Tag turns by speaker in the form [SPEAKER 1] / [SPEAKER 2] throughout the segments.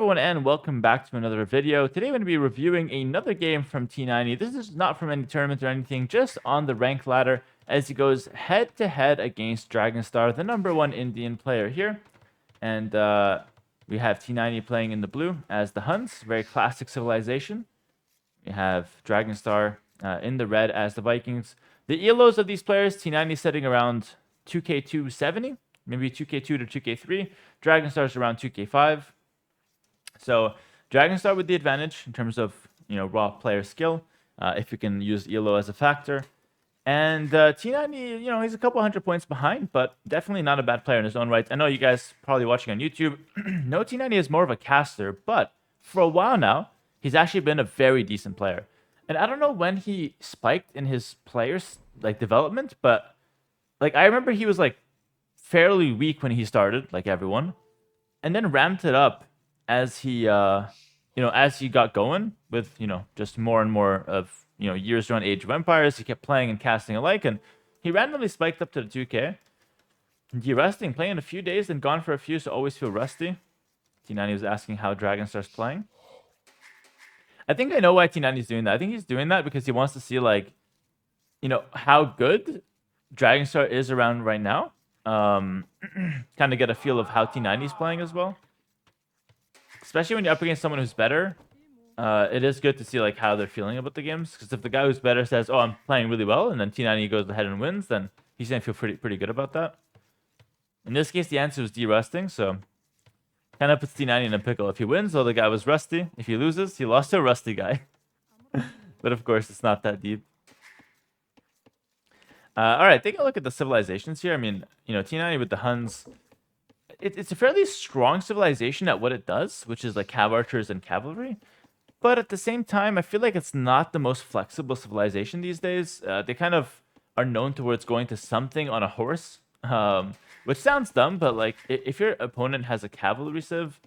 [SPEAKER 1] everyone, and welcome back to another video. Today I'm going to be reviewing another game from T90. This is not from any tournament or anything, just on the rank ladder as he goes head-to-head against Dragonstar, the #1 Indian player here. And we have T90 playing in the blue as the Huns, very classic civilization. We have Dragonstar in the red as the Vikings. The ELOs of these players, T90 setting around 2k270, maybe 2k2 to 2k3. Dragonstar's around 2k5. So Dragonstar with the advantage in terms of raw player skill, if you can use ELO as a factor. And T90, he's a couple hundred points behind, but definitely not a bad player in his own right. I know you guys probably watching on YouTube know T90 is more of a caster, but for a while now, he's actually been a very decent player. And I don't know when he spiked in his players development, but I remember he was fairly weak when he started, like everyone, and then ramped it up as he as he got going with just more and more of years around Age of Empires. He kept playing and casting alike, and he randomly spiked up to the 2k. De-rusting, playing a few days, then gone for a few, so always feel rusty. T90 was asking how Dragonstar's playing. I think I know why T90 is doing that. I think he's doing that because he wants to see how good Dragonstar is around right now. Kind of get a feel of how T90 is playing as well. Especially when you're up against someone who's better, it is good to see how they're feeling about the games. Because if the guy who's better says, "Oh, I'm playing really well," and then T90 goes ahead and wins, then he's gonna feel pretty good about that. In this case, the answer was de-rusting, so kind of puts T90 in a pickle. If he wins, well, the guy was rusty. If he loses, he lost to a rusty guy. But of course, it's not that deep. All right, take a look at the civilizations here. I mean, T90 with the Huns. It's a fairly strong civilization at what it does, which is cav archers and cavalry. But at the same time, I feel like it's not the most flexible civilization these days. They kind of are known towards going to something on a horse, which sounds dumb, but if your opponent has a cavalry civ,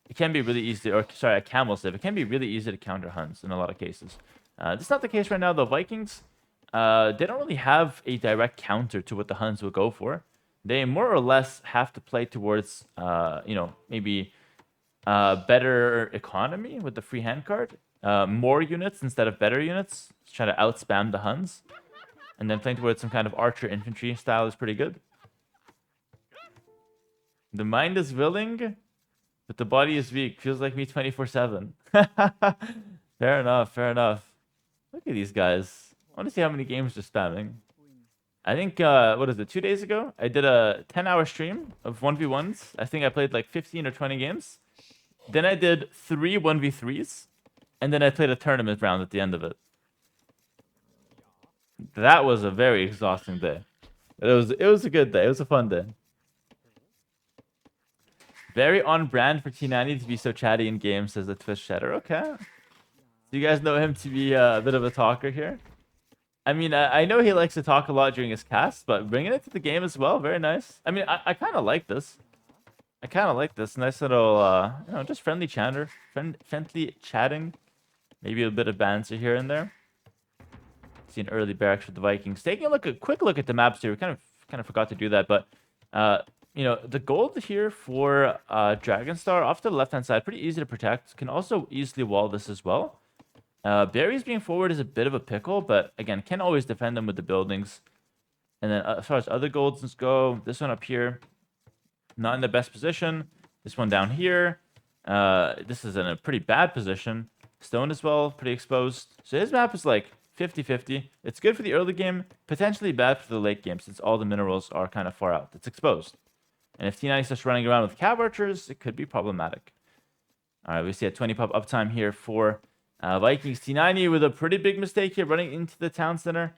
[SPEAKER 1] it can be really easy, or sorry, a camel civ, it can be really easy to counter Huns in a lot of cases. This is not the case right now. The Vikings, they don't really have a direct counter to what the Huns will go for. They more or less have to play towards, maybe better economy with the free hand card. More units instead of better units. Just try to outspam the Huns. And then playing towards some kind of archer infantry style is pretty good. The mind is willing, but the body is weak. Feels like me 24/7. Fair enough, fair enough. Look at these guys. I want to see how many games they're spamming. I think, what is it, 2 days ago? I did a 10-hour stream of 1v1s. I think I played 15 or 20 games. Then I did 3 1v3s. And then I played a tournament round at the end of it. That was a very exhausting day. It was a good day. It was a fun day. Very on brand for T90 to be so chatty in games, says the Twitch chatter. Okay. So you guys know him to be a bit of a talker here? I mean, I know he likes to talk a lot during his casts, but bringing it to the game as well, very nice. I mean, I kind of like this. I kind of like this. Nice little, just friendly chatter. Friendly chatting. Maybe a bit of banter here and there. See an early barracks for the Vikings. Taking a quick look at the maps here. We kind of forgot to do that, but, the gold here for Dragonstar off to the left-hand side, pretty easy to protect. Can also easily wall this as well. Berries being forward is a bit of a pickle, but again, can always defend them with the buildings. And then as far as other golds go, this one up here, not in the best position. This one down here, this is in a pretty bad position. Stone as well, pretty exposed. So his map is 50-50. It's good for the early game, potentially bad for the late game since all the minerals are kind of far out. It's exposed. And if T90 starts running around with cav archers, it could be problematic. All right, we see a 20 pop uptime here for Vikings. T90 with a pretty big mistake here, running into the town center.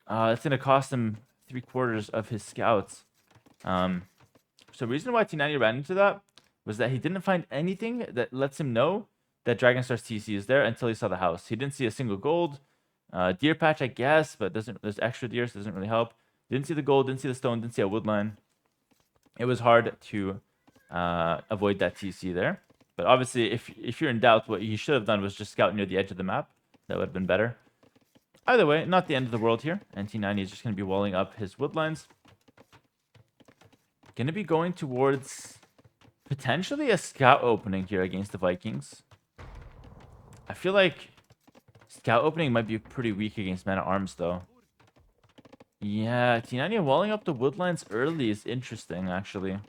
[SPEAKER 1] It's going to cost him 3/4 of his scouts. So the reason why T90 ran into that was that he didn't find anything that lets him know that Dragonstar's TC is there until he saw the house. He didn't see a single gold. Deer patch, I guess, but there's extra deer, so it doesn't really help. Didn't see the gold, didn't see the stone, didn't see a wood line. It was hard to avoid that TC there. But obviously, if you're in doubt, what you should have done was just scout near the edge of the map. That would have been better. Either way, not the end of the world here. And T90 is just going to be walling up his woodlines. Going to be going towards Potentially a scout opening here against the Vikings. I feel like scout opening might be pretty weak against men-at-arms, though. Yeah, T90 walling up the woodlands early is interesting, actually.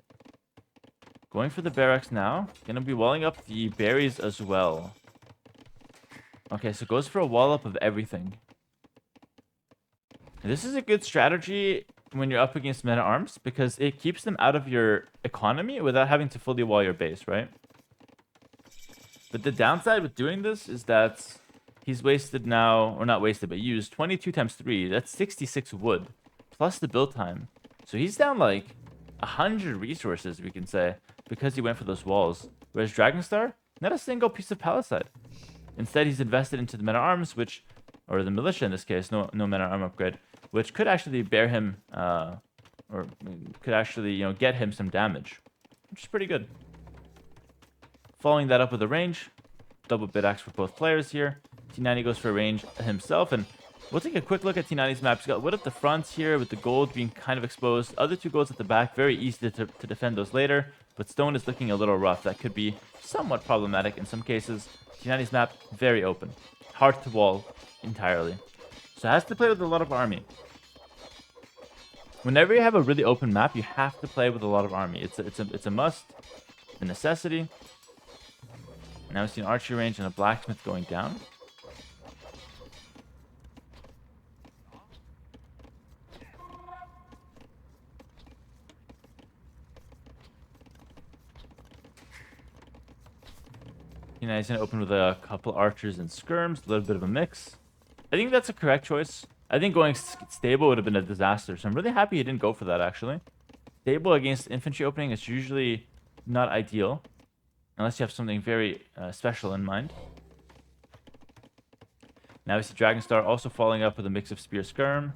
[SPEAKER 1] Going for the barracks now. Gonna be walling up the berries as well. Okay, so goes for a wall up of everything. This is a good strategy when you're up against men-at-arms because it keeps them out of your economy without having to fully wall your base, right? But the downside with doing this is that he's wasted now, or not wasted, but used 22 times 3. That's 66 wood, plus the build time. So he's down like 100 resources, we can say, because he went for those walls. Whereas Dragonstar, not a single piece of palisade. Instead, he's invested into the men-at-arms, which, or the militia in this case, no men-at-arm upgrade, which could actually bear him, or could actually, you know, get him some damage, which is pretty good. Following that up with a range, double bit axe for both players here. T90 goes for a range himself, and we'll take a quick look at T90's map. He's got wood at the front here with the gold being kind of exposed. Other two golds at the back, very easy to defend those later, but stone is looking a little rough. That could be somewhat problematic in some cases. T90's map, very open. Hard to wall entirely. So has to play with a lot of army. Whenever you have a really open map, you have to play with a lot of army. It's a must, a necessity. Now we see an archery range and a blacksmith going down. You know, he's going to open with a couple archers and skirms, a little bit of a mix. I think that's a correct choice. I think going stable would have been a disaster, so I'm really happy he didn't go for that, actually. Stable against infantry opening is usually not ideal, unless you have something very special in mind. Now we see Dragonstar also following up with a mix of spear skirm.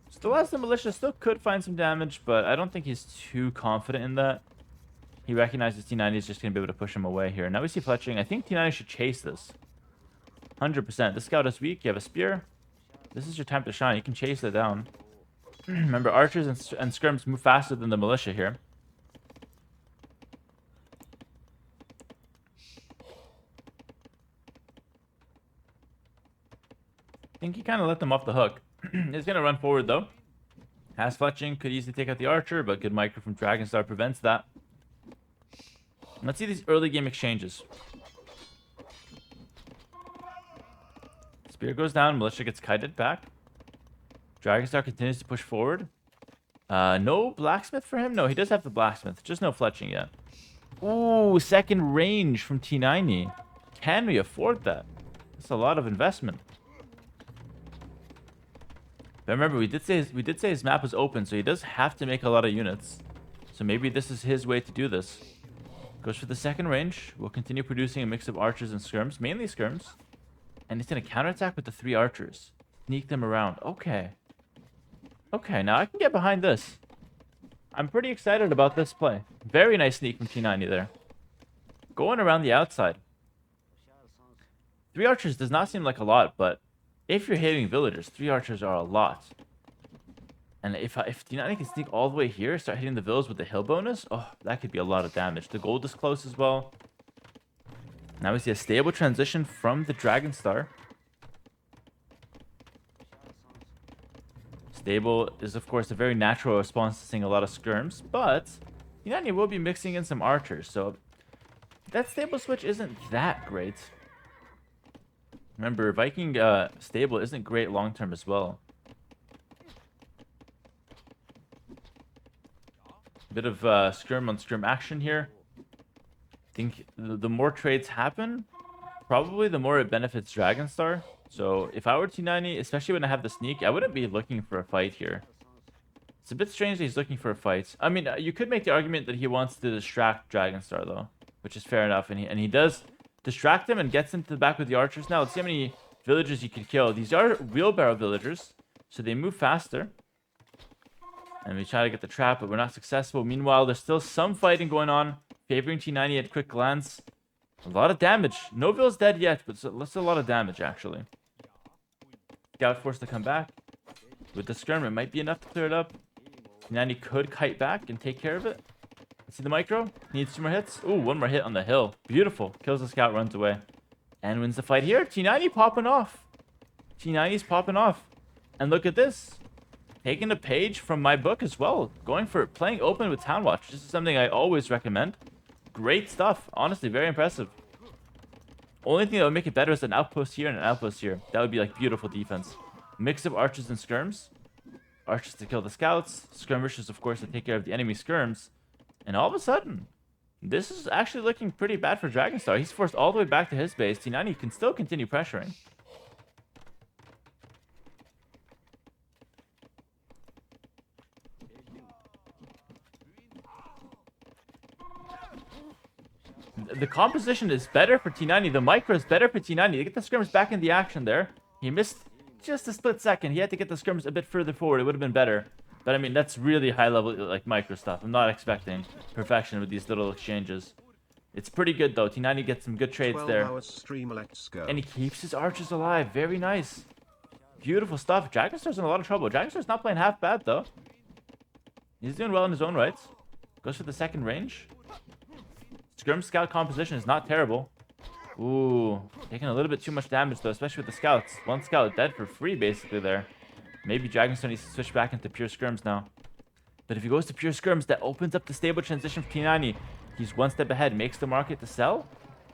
[SPEAKER 1] Still has the militia, still could find some damage, but I don't think he's too confident in that. He recognizes T90 is just going to be able to push him away here. Now we see fletching. I think T90 should chase this. 100%. This scout is weak. You have a spear. This is your time to shine. You can chase it down. Remember, archers and skirms move faster than the militia here. I think he kind of let them off the hook. He's going to run forward, though. Has fletching. Could easily take out the archer, but good micro from Dragonstar prevents that. Let's see these early game exchanges. Spear goes down. Militia gets kited back. Dragonstar continues to push forward. No blacksmith for him? No, he does have the blacksmith. Just no fletching yet. Ooh, second range from T90. Can we afford that? That's a lot of investment. But remember, we did say his map was open, so he does have to make a lot of units. So maybe this is his way to do this. Goes for the second range. We'll continue producing a mix of archers and skirms, mainly skirms. And he's going to counterattack with the 3 archers. Sneak them around. Okay. Okay, now I can get behind this. I'm pretty excited about this play. Very nice sneak from T90 there. Going around the outside. 3 archers does not seem like a lot, but if you're hitting villagers, 3 archers are a lot. And if T90 can sneak all the way here, start hitting the villas with the hill bonus, oh, that could be a lot of damage. The gold is close as well. Now we see a stable transition from the Dragonstar. Stable is, of course, a very natural response to seeing a lot of skirms, but T90 will be mixing in some archers, so that stable switch isn't that great. Remember, Viking stable isn't great long-term as well. Bit of skirm on skirm action here. I think the more trades happen, probably the more it benefits Dragonstar. So if I were T90, especially when I have the sneak, I wouldn't be looking for a fight here. It's a bit strange that he's looking for a fight. I mean, you could make the argument that he wants to distract Dragonstar, though, which is fair enough. And he does distract him and gets into the back with the archers. Now, let's see how many villagers you can kill. These are wheelbarrow villagers, so they move faster. And we try to get the trap, but we're not successful. Meanwhile, there's still some fighting going on, favoring T90 at quick glance. A lot of damage. No Ville's dead yet, but it's a lot of damage, actually. Scout forced to come back. With the skirm, it might be enough to clear it up. T90 could kite back and take care of it. See the micro? Needs 2 more hits. Ooh, 1 more hit on the hill. Beautiful. Kills the scout, runs away. And wins the fight here. T90 popping off. T90's popping off. And look at this. Taking a page from my book as well. Going for playing open with Town Watch. This is something I always recommend. Great stuff. Honestly, very impressive. Only thing that would make it better is an outpost here and an outpost here. That would be like beautiful defense. Mix of archers and skirms. Archers to kill the scouts. Skirmishers, of course, to take care of the enemy skirms. And all of a sudden, this is actually looking pretty bad for Dragonstar. He's forced all the way back to his base. T90 can still continue pressuring. The composition is better for T90. The micro is better for T90. They get the skirms back in the action there. He missed just a split second. He had to get the skirms a bit further forward. It would have been better. But I mean, that's really high level, like, micro stuff. I'm not expecting perfection with these little exchanges. It's pretty good, though. T90 gets some good trades there.
[SPEAKER 2] Stream, let's go.
[SPEAKER 1] And he keeps his archers alive. Very nice. Beautiful stuff. Dragonstar's in a lot of trouble. Dragonstar's not playing half bad, though. He's doing well in his own rights. Goes for the second range. Skirm scout composition is not terrible. Ooh, taking a little bit too much damage, though, especially with the scouts. 1 scout dead for free, basically, there. Maybe Dragonstar needs to switch back into pure skirms now. But if he goes to pure skirms, that opens up the stable transition for T90. He's 1 step ahead, makes the market to sell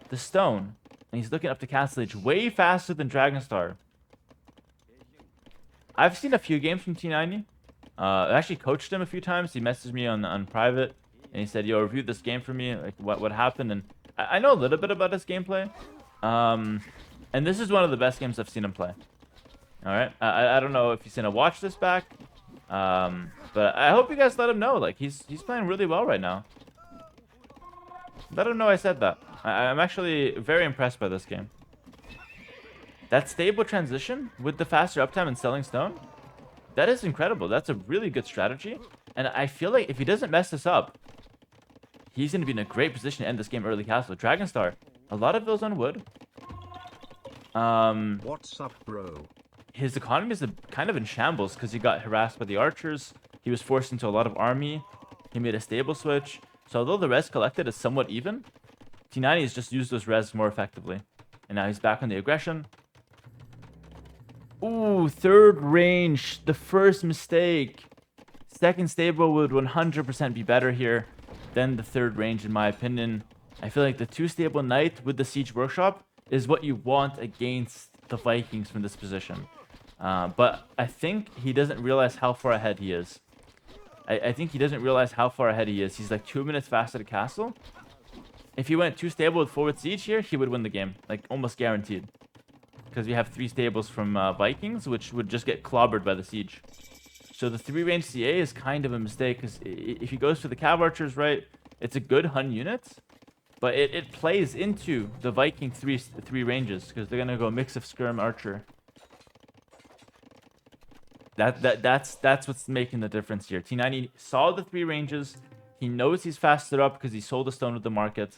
[SPEAKER 1] the stone. And he's looking up to Castle Age way faster than Dragonstar. I've seen a few games from T90. I actually coached him a few times. He messaged me on private. And he said, yo, review this game for me. Like, what happened? And I know a little bit about his gameplay. And this is one of the best games I've seen him play. All right. I don't know if he's going to watch this back. But I hope you guys let him know. Like, he's playing really well right now. Let him know I said that. I'm actually very impressed by this game. That stable transition with the faster uptime and selling stone, that is incredible. That's a really good strategy. And I feel like if he doesn't mess this up, he's going to be in a great position to end this game early castle. Dragonstar, a lot of those on wood.
[SPEAKER 2] What's up, bro?
[SPEAKER 1] His economy is kind of in shambles because he got harassed by the archers. He was forced into a lot of army. He made a stable switch. So although the res collected is somewhat even, T90 has just used those res more effectively. And now he's back on the aggression. Ooh, 3rd range. The first mistake. Second stable would 100% be better here than the 3rd range, in my opinion. I feel like the 2 stable knight with the siege workshop is what you want against the Vikings from this position. But I think he doesn't realize how far ahead he is. I think he doesn't realize how far ahead he is. He's like 2 minutes faster to castle. If he went 2 stable with forward siege here, he would win the game. Like, almost guaranteed. Because we have 3 stables from Vikings, which would just get clobbered by the siege. So the 3 range CA is kind of a mistake, because if he goes for the cav archers, right, it's a good Hun unit, but it plays into the Viking 3 ranges, because they're gonna go mix of skirm archer. That's what's making the difference here. T90 saw the 3 ranges. He knows he's faster up because he sold the stone with the market.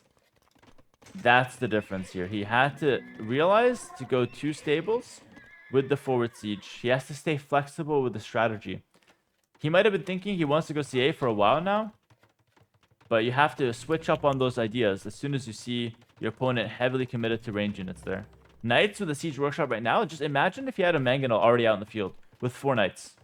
[SPEAKER 1] That's the difference here. He had to realize to go 2 stables with the forward siege. He has to stay flexible with the strategy. He might have been thinking he wants to go CA for a while now, but you have to switch up on those ideas as soon as you see your opponent heavily committed to range units there. Knights with a siege workshop right now, just imagine if you had a mangonel already out in the field with 4 knights.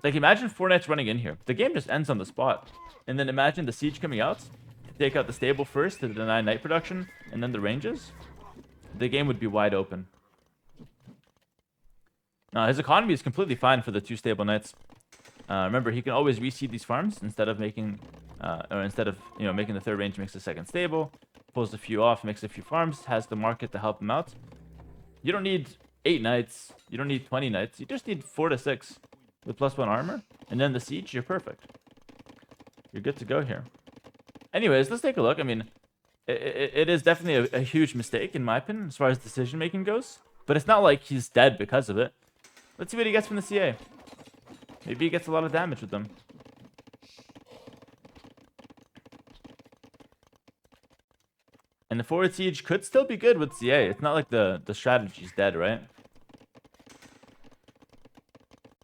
[SPEAKER 1] Like, imagine 4 knights running in here. The game just ends on the spot. And then imagine the siege coming out to take out the stable first to deny knight production, and then the ranges. The game would be wide open. Now, his economy is completely fine for the 2 stable knights. Remember, he can always reseed these farms instead of making, making the 3rd range makes the 2nd stable, pulls a few off, makes a few farms, has the market to help him out. You don't need 8 knights. You don't need 20 knights. You just need 4 to 6 with +1 armor, and then the siege. You're perfect. You're good to go here. Anyways, let's take a look. I mean, it is definitely a huge mistake, in my opinion, as far as decision making goes. But it's not like he's dead because of it. Let's see what he gets from the CA. Maybe he gets a lot of damage with them. And the forward siege could still be good with CA. It's not like the strategy's dead, right?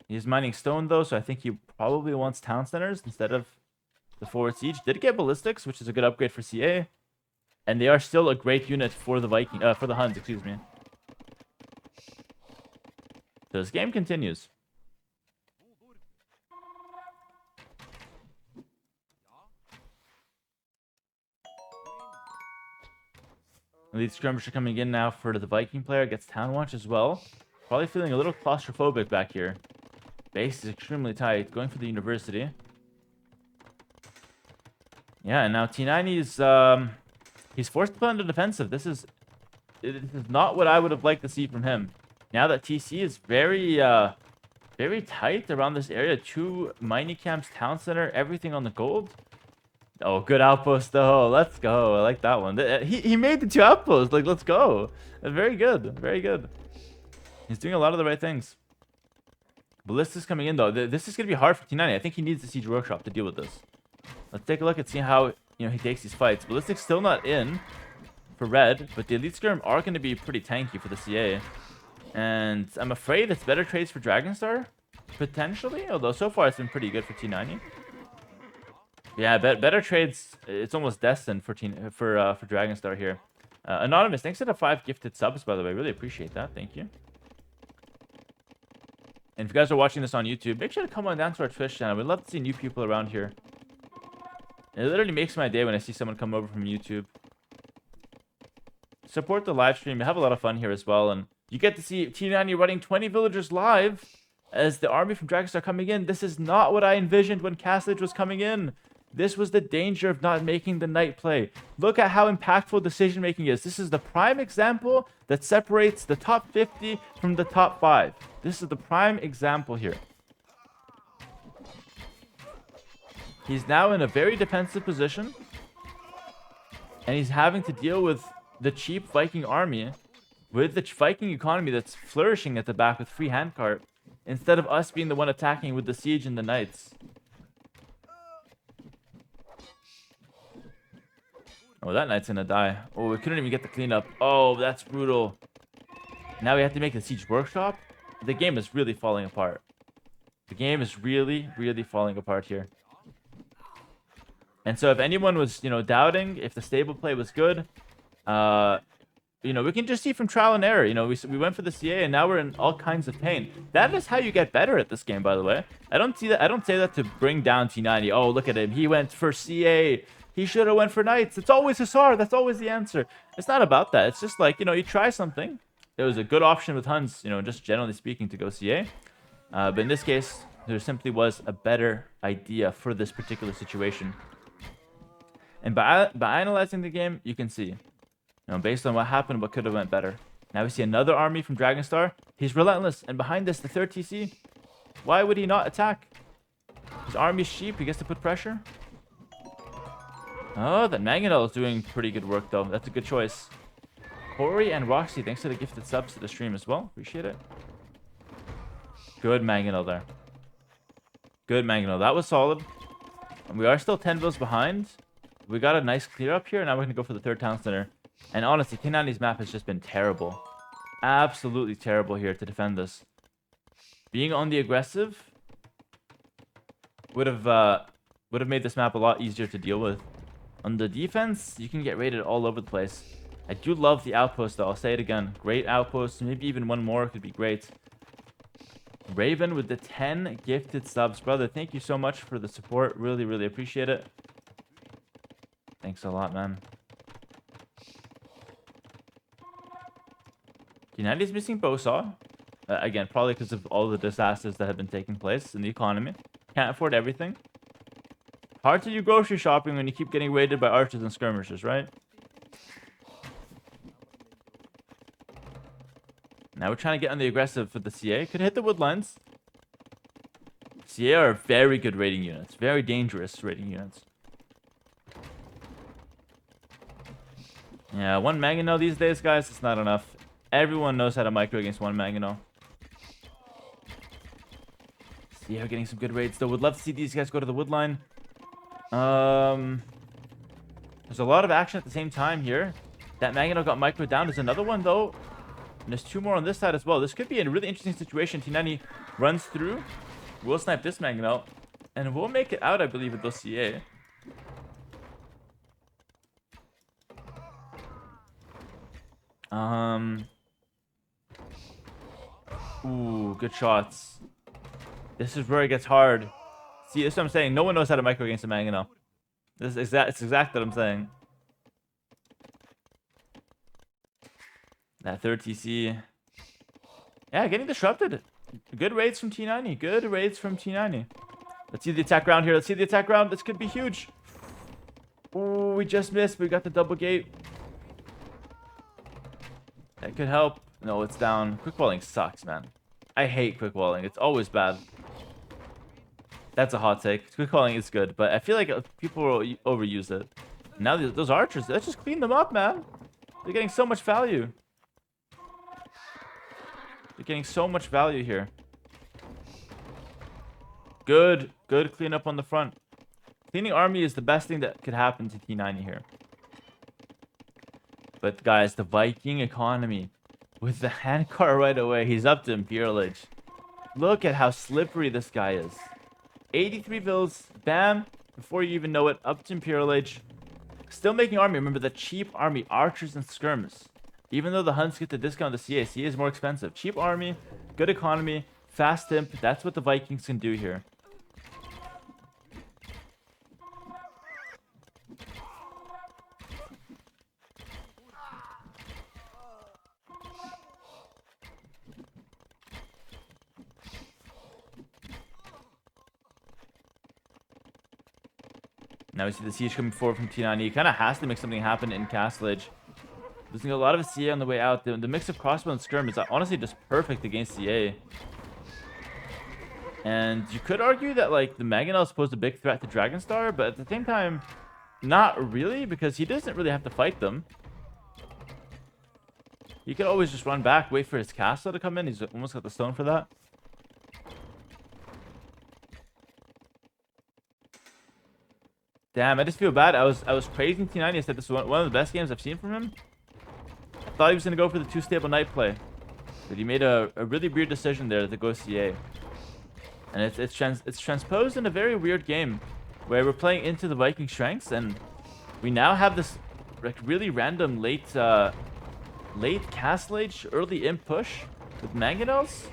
[SPEAKER 1] He's mining stone, though, so I think he probably wants town centers instead of The forward siege did get ballistics, which is a good upgrade for CA. And they are still a great unit for the for the Huns, excuse me. So this game continues. Elite skirmisher coming in now for the Viking player. Gets Town Watch as well. Probably feeling a little claustrophobic back here. Base is extremely tight. Going for the university. Yeah, and now T90's he's forced to play on the defensive. This is not what I would have liked to see from him. Now that TC is very tight around this area. 2 mining camps, town center, everything on the gold. Oh, good outpost though. Let's go. I like that one. He made the 2 outposts. Like, let's go. Very good. Very good. He's doing a lot of the right things. Ballistics coming in though. This is gonna be hard for T90. I think he needs the siege workshop to deal with this. Let's take a look and see how he takes these fights. Ballistics still not in for red, but the elite skirm are going to be pretty tanky for the CA. And I'm afraid it's better trades for Dragonstar potentially, although so far it's been pretty good for T90. Yeah, better trades. It's almost destined for Dragonstar here. Anonymous, thanks for the 5 gifted subs, by the way. Really appreciate that. Thank you. And if you guys are watching this on YouTube, make sure to come on down to our Twitch channel. We'd love to see new people around here. It literally makes my day when I see someone come over from YouTube. Support the live stream. Have a lot of fun here as well. And you get to see T90 running 20 villagers live as the army from Dragonstar coming in. This is not what I envisioned when Castlage was coming in. This was the danger of not making the knight play. Look at how impactful decision making is. This is the prime example that separates the top 50 from the top 5. This is the prime example here. He's now in a very defensive position. And he's having to deal with the cheap Viking army. With the Viking economy that's flourishing at the back with free handcart. Instead of us being the one attacking with the siege and the knights. Oh, that knight's gonna die. Oh, we couldn't even get the cleanup. Oh, that's brutal. Now we have to make the siege workshop. The game is really falling apart. The game is really, really falling apart here. And so if anyone was, doubting if the stable play was good, we can just see from trial and error. We went for the CA and now we're in all kinds of pain. That is how you get better at this game, by the way. I don't say that to bring down T90. Oh, look at him. He went for CA. He should have went for knights. It's always Hussar. That's always the answer. It's not about that. It's just like, you try something. It was a good option with Huns, just generally speaking, to go CA. But in this case, there simply was a better idea for this particular situation. And by analyzing the game, you can see, based on what happened, what could have went better. Now we see another army from Dragonstar. He's relentless. And behind this, the 3rd TC. Why would he not attack? His army's cheap. He gets to put pressure. Oh, that Mangonel is doing pretty good work, though. That's a good choice. Corey and Roxy, thanks for the gifted subs to the stream as well. Appreciate it. Good Mangonel there. Good Mangonel. That was solid. And we are still 10 vills behind. We got a nice clear up here. Now we're going to go for the 3rd town center. And honestly, T90's map has just been terrible. Absolutely terrible here to defend this. Being on the aggressive would have made this map a lot easier to deal with. On the defense, you can get raided all over the place. I do love the outpost, though. I'll say it again. Great outpost. Maybe even one more could be great. Raven with the 10 gifted subs. Brother, thank you so much for the support. Really, really appreciate it. Thanks a lot, man. T90's missing Bowsaw. Again, probably because of all the disasters that have been taking place in the economy. Can't afford everything. Hard to do grocery shopping when you keep getting raided by archers and skirmishers, right? Now we're trying to get on the aggressive for the CA. Could hit the woodlines. CA are very good raiding units. Very dangerous raiding units. Yeah, 1 Mangonel these days, guys, it's not enough. Everyone knows how to micro against 1 Mangonel. CA are getting some good raids, though. Would love to see these guys go to the woodline. There's a lot of action at the same time here. That Mangonel got micro down. There's another one, though. And there's 2 more on this side as well. This could be a really interesting situation. T90 runs through. We'll snipe this Mangonel. And we'll make it out, I believe, with those CA. Ooh, good shots. This is where it gets hard. See, that's what I'm saying. No one knows how to micro against a Mangonel. This is it's exact what I'm saying. That third TC. Yeah, getting disrupted. Good raids from T90. Good raids from T90. Let's see the attack round here. Let's see the attack round. This could be huge. Ooh, we just missed. We got the double gate. That could help. No, it's down. Quick walling sucks, man. I hate quick walling. It's always bad. That's a hot take. Quick walling is good, but I feel like people will overuse it. Now those archers, let's just clean them up, man. They're getting so much value. They're getting so much value here. Good cleanup on the front. Cleaning army is the best thing that could happen to T90 here. But guys, the Viking economy. With the handcar right away, he's up to Imperial Age. Look at how slippery this guy is. 83 vills, bam, before you even know it, up to Imperial Age. Still making army. Remember the cheap army, archers and skirms. Even though the Huns get the discount, the CA is more expensive. Cheap army, good economy, fast imp. That's what the Vikings can do here. Now we see the siege coming forward from T90. He kind of has to make something happen in Castle Age. Losing a lot of CA on the way out. The mix of crossbow and skirm is honestly just perfect against CA. And you could argue that like the Mangonel posed a big threat to Dragonstar, but at the same time, not really, because he doesn't really have to fight them. He could always just run back, wait for his castle to come in. He's almost got the stone for that. Damn, I just feel bad. I was praising T90. I said this is one of the best games I've seen from him. I thought he was going to go for the 2-stable knight play. But he made a really weird decision there to go CA. And it's transposed in a very weird game where we're playing into the Viking strengths, and we now have this like really random late Castle Age, early imp push with Mangonels.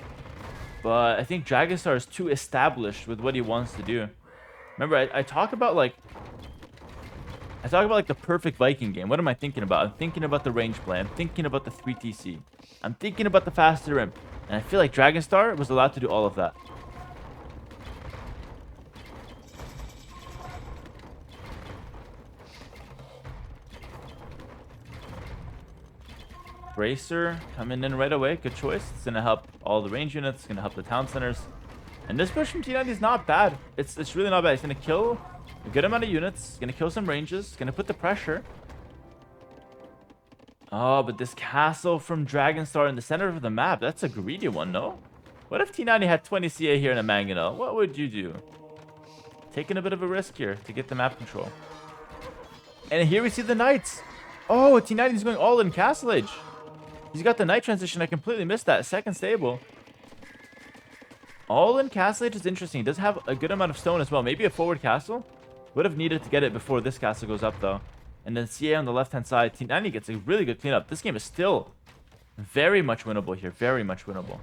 [SPEAKER 1] But I think Dragonstar is too established with what he wants to do. Remember, I talk about like the perfect Viking game. What am I thinking about? I'm thinking about the range play. I'm thinking about the 3TC. I'm thinking about the faster imp. And I feel like Dragonstar was allowed to do all of that. Bracer coming in right away. Good choice. It's going to help all the range units. It's going to help the town centers. And this push from T90 is not bad. It's really not bad. It's going to kill a good amount of units. It's going to kill some ranges. It's going to put the pressure. Oh, but this castle from Dragonstar in the center of the map, that's a greedy one, no? What if T90 had 20 CA here in a Mangonel? What would you do? Taking a bit of a risk here to get the map control. And here we see the knights. Oh, T90 is going all in Castle Age. He's got the knight transition. I completely missed that. Second stable. All in Castle Age is interesting. He does have a good amount of stone as well. Maybe a forward castle. Would have needed to get it before this castle goes up, though. And then CA on the left-hand side. T90 gets a really good cleanup. This game is still very much winnable here. Very much winnable.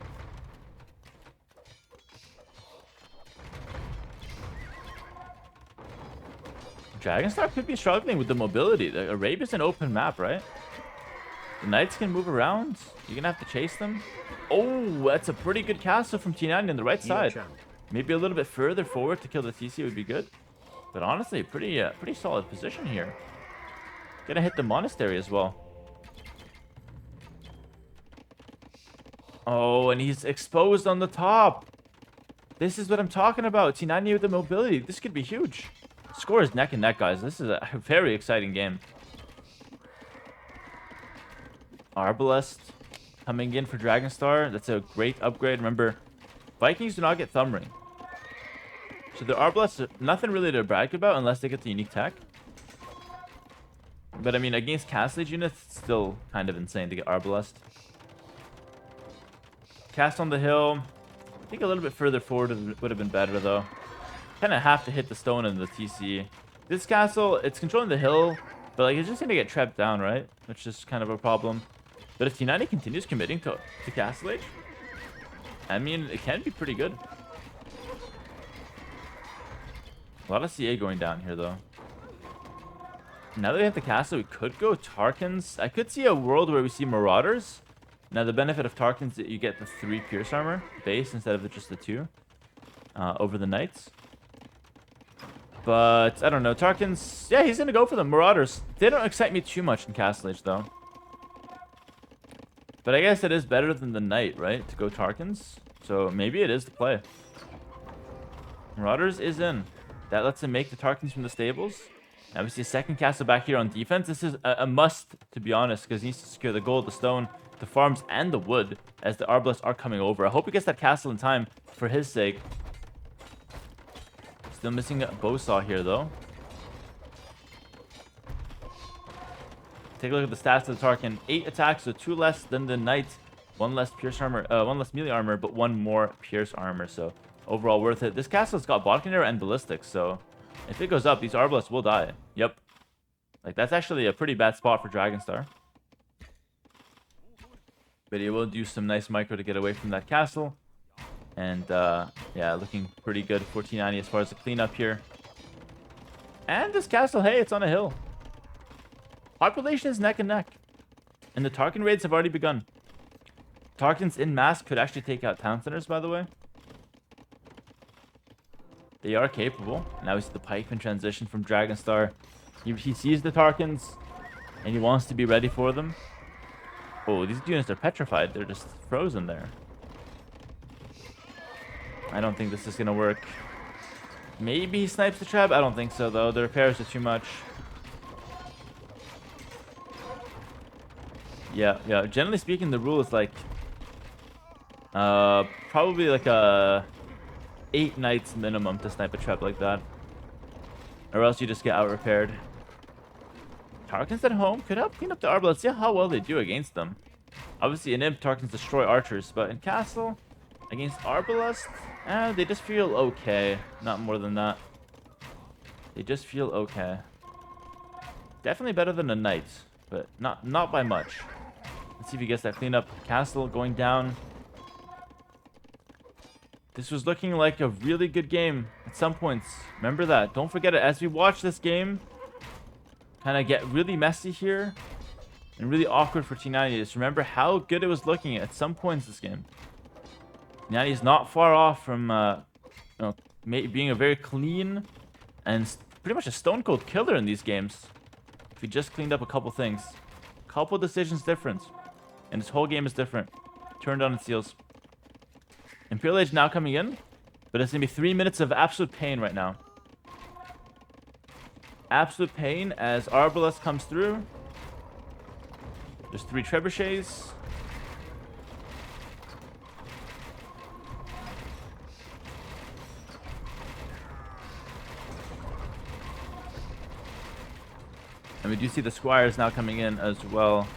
[SPEAKER 1] Dragonstar could be struggling with the mobility. The Arabia's an open map, right? The knights can move around. You're gonna have to chase them. Oh, that's a pretty good castle from T90 on the right side. Maybe a little bit further forward to kill the TC would be good. But honestly, pretty solid position here. Gonna hit the monastery as well. Oh, and he's exposed on the top. This is what I'm talking about. T90 with the mobility. This could be huge. Score is neck and neck, guys. This is a very exciting game. Arbalest coming in for Dragonstar. That's a great upgrade. Remember, Vikings do not get Thumb Ring. So the Arbalest, nothing really to brag about unless they get the unique tech. But I mean, against Castle Age units, it's still kind of insane to get Arbalest. Cast on the hill. I think a little bit further forward would have been better, though. Kind of have to hit the stone in the TC. This castle, it's controlling the hill, but like it's just going to get trapped down, right? Which is kind of a problem. But if T90 continues committing to Castle Age, I mean, it can be pretty good. A lot of CA going down here, though. Now that we have the castle, we could go Tarkans. I could see a world where we see Marauders. Now, the benefit of Tarkans is that you get the 3 Pierce Armor base instead of just the 2 over the Knights. But, I don't know. Tarkans, yeah, he's going to go for the Marauders. They don't excite me too much in Castle Age, though. But I guess it is better than the Knight, right? To go Tarkans. So, maybe it is the play. Marauders is in. That lets him make the Tarkans from the stables. Now we see a second castle back here on defense. This is a must, to be honest, because he needs to secure the gold, the stone, the farms, and the wood as the Arbalists are coming over. I hope he gets that castle in time for his sake. Still missing a bowsaw here, though. Take a look at the stats of the Tarkin. 8 attacks, so 2 less than the Knight. 1 less pierce armor, 1 less melee armor, but 1 more pierce armor. So overall worth it. This castle's got Bodkin arrow and ballistics, so if it goes up, these Arbalists will die. Yep. Like, that's actually a pretty bad spot for Dragonstar. But he will do some nice micro to get away from that castle. And, yeah, looking pretty good for T90 as far as the cleanup here. And this castle, hey, it's on a hill. Population is neck and neck. And the Tarkin raids have already begun. Tarkins in mass could actually take out town centers, by the way. They are capable. Now we see the pikeman transition from Dragonstar. He sees the Tarkans, and he wants to be ready for them. Oh, these units are petrified. They're just frozen there. I don't think this is going to work. Maybe he snipes the trap. I don't think so, though. The repairs are too much. Yeah. Generally speaking, the rule is like... probably like a... 8 knights minimum to snipe a trap like that. Or else you just get out-repaired. Tarkans at home could help clean up the Arbalists. See how well they do against them. Obviously, in Imp, Tarkans destroy archers. But in Castle, against Arbalists, they just feel okay. Not more than that. They just feel okay. Definitely better than a Knight. But not by much. Let's see if he gets that cleanup. Castle going down. This was looking like a really good game at some points. Remember that. Don't forget it. As we watch this game kind of get really messy here and really awkward for T90, just remember how good it was looking at some points this game. T90 is not far off from being a very clean and pretty much a stone cold killer in these games. If he just cleaned up a couple things. Couple decisions different. And this whole game is different. Turned on its heels. Imperial Age now coming in, but it's going to be 3 minutes of absolute pain right now. Absolute pain as Arbalest comes through. There's 3 trebuchets. And we do see the squires now coming in as well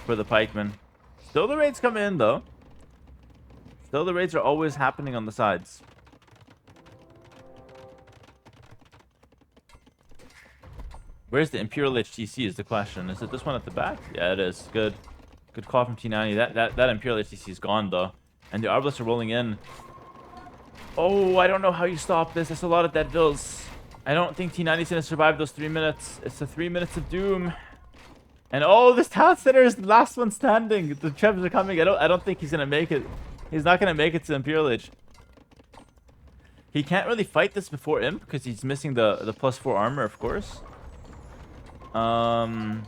[SPEAKER 1] for the pikemen. Still the raids come in, though. Still, the raids are always happening on the sides. Where's the Imperial HTC is the question. Is it this one at the back? Yeah, it is. Good. Good call from T90. That Imperial HTC is gone, though. And the Arbalists are rolling in. Oh, I don't know how you stop this. That's a lot of dead vills. I don't think T90 is going to survive those 3 minutes. It's the 3 minutes of doom. And oh, this town center is the last one standing. The Trebs are coming. I don't think he's going to make it. He's not going to make it to Imperial Age. He can't really fight this before Imp because he's missing the +4 armor, of course. And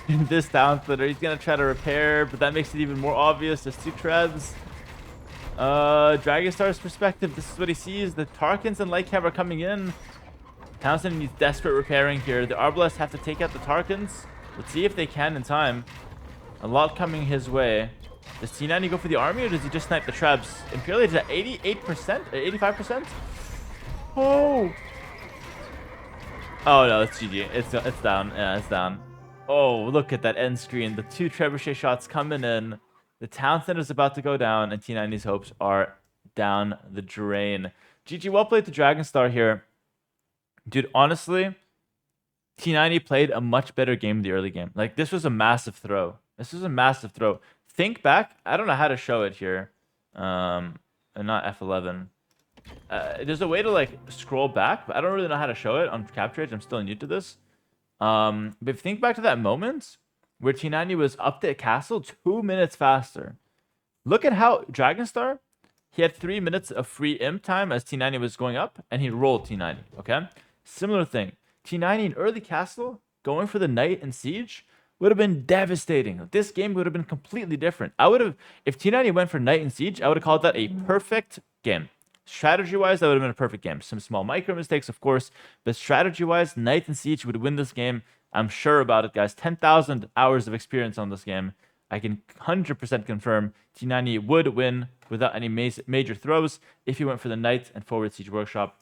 [SPEAKER 1] this down splitter, he's going to try to repair, but that makes it even more obvious. There's 2 Trebs. Dragonstar's perspective, this is what he sees. The Tarkans and Lightcap are coming in. Townsend needs desperate repairing here. The Arbalists have to take out the Tarkans. Let's see if they can in time. A lot coming his way. Does T90 go for the army or does he just snipe the Trebs? Imperial Age is at 88%? 85%? Oh! Oh no, it's GG. It's down. Yeah, it's down. Oh, look at that end screen. The 2 trebuchet shots coming in. The town center is about to go down and T90's hopes are down the drain. GG, well played to Dragonstar here. Dude, honestly, T90 played a much better game in the early game. Like, this was a massive throw. This was a massive throw. Think back. I don't know how to show it here. And not F11. There's a way to, like, scroll back, but I don't really know how to show it on Capture Edge. I'm still new to this. But if you think back to that moment where T90 was up to castle 2 minutes faster. Look at how Dragonstar, he had 3 minutes of free imp time as T90 was going up, and he rolled T90, okay? Similar thing. T90 in early castle, going for the knight and siege, would have been devastating. This game would have been completely different. If T90 went for knight and siege, I would have called that a perfect game. Strategy-wise, that would have been a perfect game. Some small micro mistakes, of course, but strategy-wise, knight and siege would win this game. I'm sure about it, guys. 10,000 hours of experience on this game. I can 100% confirm T90 would win without any major throws if he went for the knight and forward siege workshop.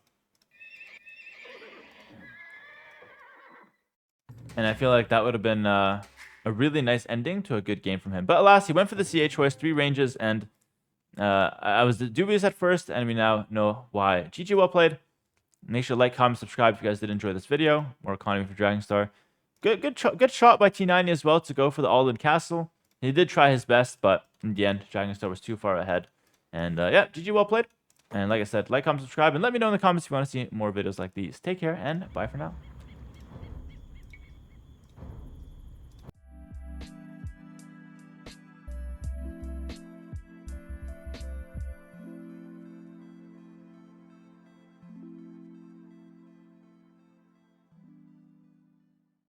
[SPEAKER 1] And I feel like that would have been a really nice ending to a good game from him. But alas, he went for the CH choice, 3 ranges, and I was dubious at first, and we now know why. GG, well played. Make sure to like, comment, subscribe if you guys did enjoy this video. More economy for Dragonstar. Good shot by T90 as well to go for the all-in castle. He did try his best, but in the end, Dragonstar was too far ahead. And yeah, GG, well played. And like I said, like, comment, subscribe, and let me know in the comments if you want to see more videos like these. Take care, and bye for now.